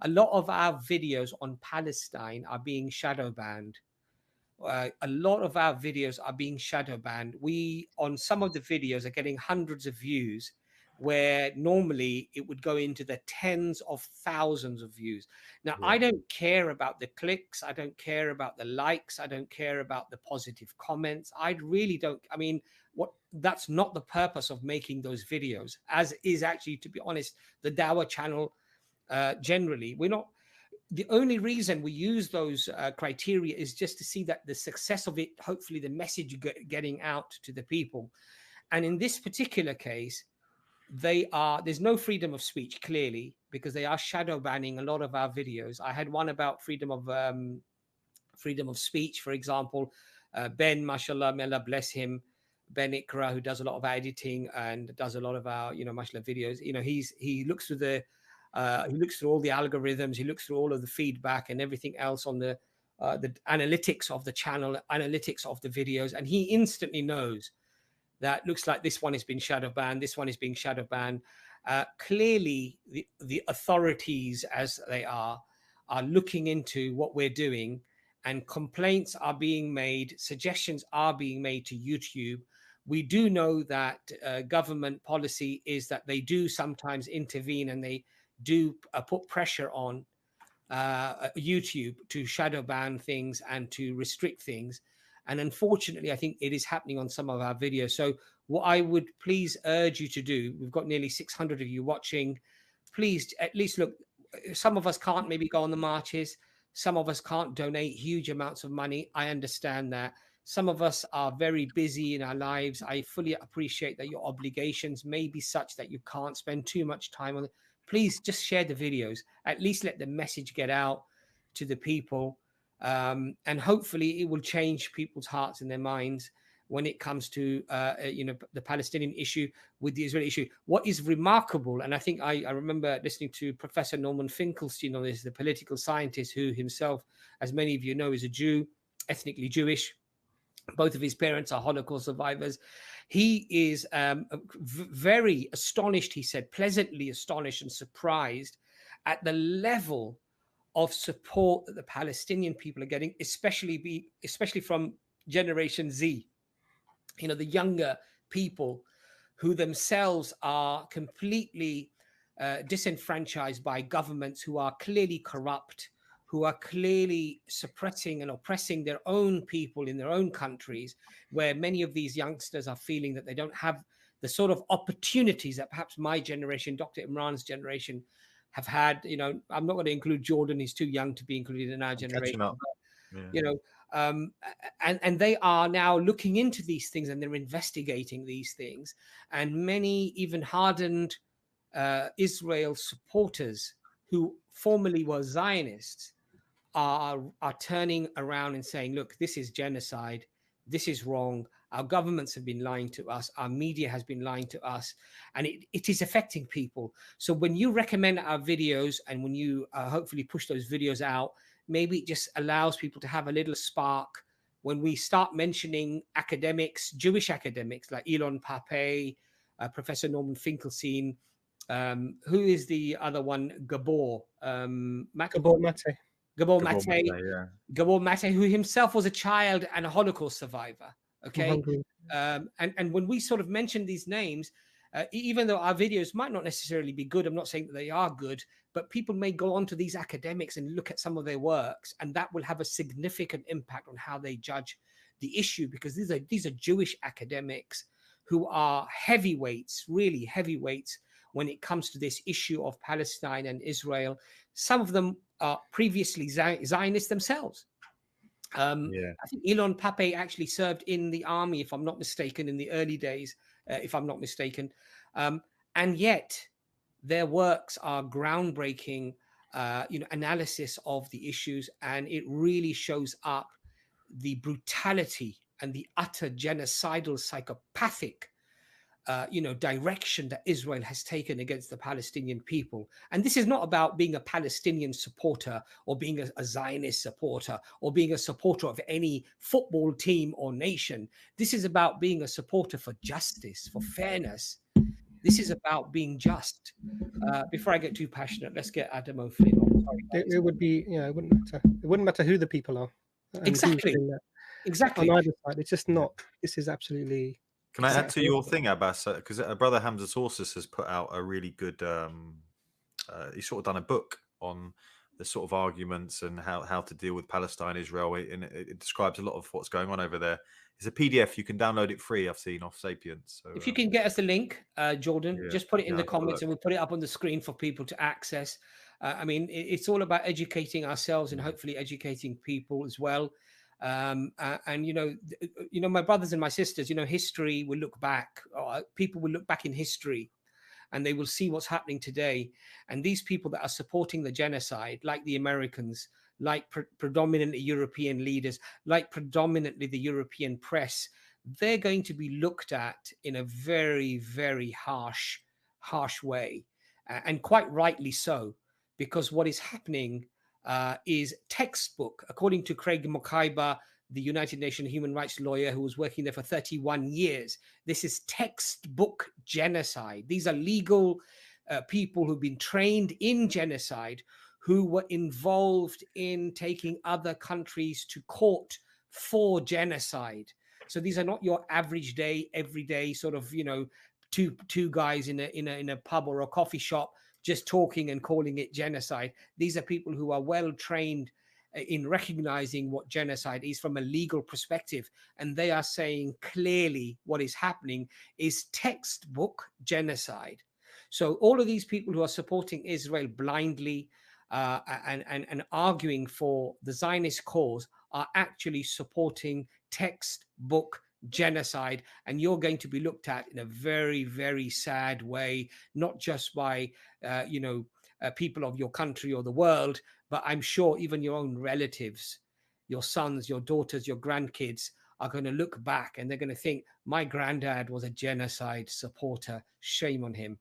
a lot of our videos on Palestine are being shadow banned. A lot of our videos are being shadow banned. We, on some of the videos, are getting hundreds of views, where normally it would go into the tens of thousands of views. Now, I don't care about the clicks. I don't care about the likes. I don't care about the positive comments. I really don't. I mean, that's not the purpose of making those videos, as is actually, to be honest, the Dawah channel. Generally, we're not. The only reason we use those criteria is just to see that the success of it, hopefully the message getting out to the people. And in this particular case, there's no freedom of speech, clearly, because they are shadow banning a lot of our videos. I had one about freedom of speech, for example. Ben, mashallah, may Allah bless him, Ben Ikra, who does a lot of editing and does a lot of our, mashallah, videos. He looks through he looks through all the algorithms, he looks through all of the feedback and everything else on the analytics of the channel, analytics of the videos, and he instantly knows that looks like this one has been shadow banned, this one is being shadow banned. Clearly, the authorities, as they are looking into what we're doing, and complaints are being made, suggestions are being made to YouTube. We do know that government policy is that they do sometimes intervene, and they do put pressure on YouTube to shadow ban things and to restrict things. And unfortunately, I think it is happening on some of our videos. So what I would please urge you to do, we've got nearly 600 of you watching, please at least look. Some of us can't maybe go on the marches. Some of us can't donate huge amounts of money. I understand that. Some of us are very busy in our lives. I fully appreciate that your obligations may be such that you can't spend too much time on it. Please just share the videos. At least let the message get out to the people. And hopefully it will change people's hearts and their minds when it comes to the Palestinian issue with the Israeli issue. What is remarkable, and I think I remember listening to Professor Norman Finkelstein on this, the political scientist who himself, as many of you know, is a Jew, ethnically Jewish. Both of his parents are Holocaust survivors. He is very astonished, he said, pleasantly astonished and surprised at the level of support that the Palestinian people are getting, especially from Generation Z, the younger people who themselves are completely disenfranchised by governments who are clearly corrupt, who are clearly suppressing and oppressing their own people in their own countries, where many of these youngsters are feeling that they don't have the sort of opportunities that perhaps my generation, Dr. Imran's generation, have had. I'm not going to include Jordan; he's too young to be included in our generation. But, and they are now looking into these things, and they're investigating these things. And many even hardened Israel supporters who formerly were Zionists are turning around and saying, look, this is genocide. This is wrong. Our governments have been lying to us. Our media has been lying to us. And it is affecting people. So when you recommend our videos, and when you hopefully push those videos out, maybe it just allows people to have a little spark. When we start mentioning academics, Jewish academics like Elon Pape, Professor Norman Finkelstein, who is the other one? Gabor Mate. Gabor Mate, who himself was a child and a Holocaust survivor. Okay. And when we sort of mention these names, even though our videos might not necessarily be good, I'm not saying that they are good, but people may go on to these academics and look at some of their works, and that will have a significant impact on how they judge the issue, because these are Jewish academics who are heavyweights, really heavyweights, when it comes to this issue of Palestine and Israel. Some of them are previously Zionists themselves. I think Elon Pape actually served in the army, if I'm not mistaken, in the early days, if I'm not mistaken. And yet their works are groundbreaking, analysis of the issues, and it really shows up the brutality and the utter genocidal, psychopathic direction that Israel has taken against the Palestinian people. And this is not about being a Palestinian supporter or being a Zionist supporter or being a supporter of any football team or nation. This is about being a supporter for justice, for fairness. This is about being just. Before I get too passionate, let's get Adam O'Flynn on. Sorry, guys. It would be, it wouldn't matter. It wouldn't matter who the people are and who's Exactly. doing that. On Exactly. either side, it's just not. This is absolutely. Can I add to your thing, Abbas? Because brother Hamza Sources has put out a really good. He's sort of done a book on the sort of arguments and how to deal with Palestine, Israel, and it describes a lot of what's going on over there. It's a PDF. You can download it free. I've seen off Sapiens. So, if you can get us the link, Jordan, yeah, just put it in the I'll have a comments look. and we'll put it up on the screen for people to access. I mean, it's all about educating ourselves and hopefully educating people as well. And my brothers and my sisters, history will look back. People will look back in history, and they will see what's happening today. And these people that are supporting the genocide, like the Americans, like predominantly European leaders, like predominantly the European press, they're going to be looked at in a very, very harsh way, and quite rightly so, because what is happening is textbook, according to Craig Mokaiba, the United Nations human rights lawyer who was working there for 31 years. This is textbook genocide. These are legal people who've been trained in genocide, who were involved in taking other countries to court for genocide. So these are not your average day, everyday sort of, two guys in a pub or a coffee shop just talking and calling it genocide. These are people who are well trained in recognizing what genocide is from a legal perspective, and they are saying clearly what is happening is textbook genocide. So all of these people who are supporting Israel blindly and arguing for the Zionist cause are actually supporting textbook genocide, and you're going to be looked at in a very, very sad way, not just by people of your country or the world, but I'm sure even your own relatives, your sons, your daughters, your grandkids are going to look back and they're going to think, my granddad was a genocide supporter. Shame on him.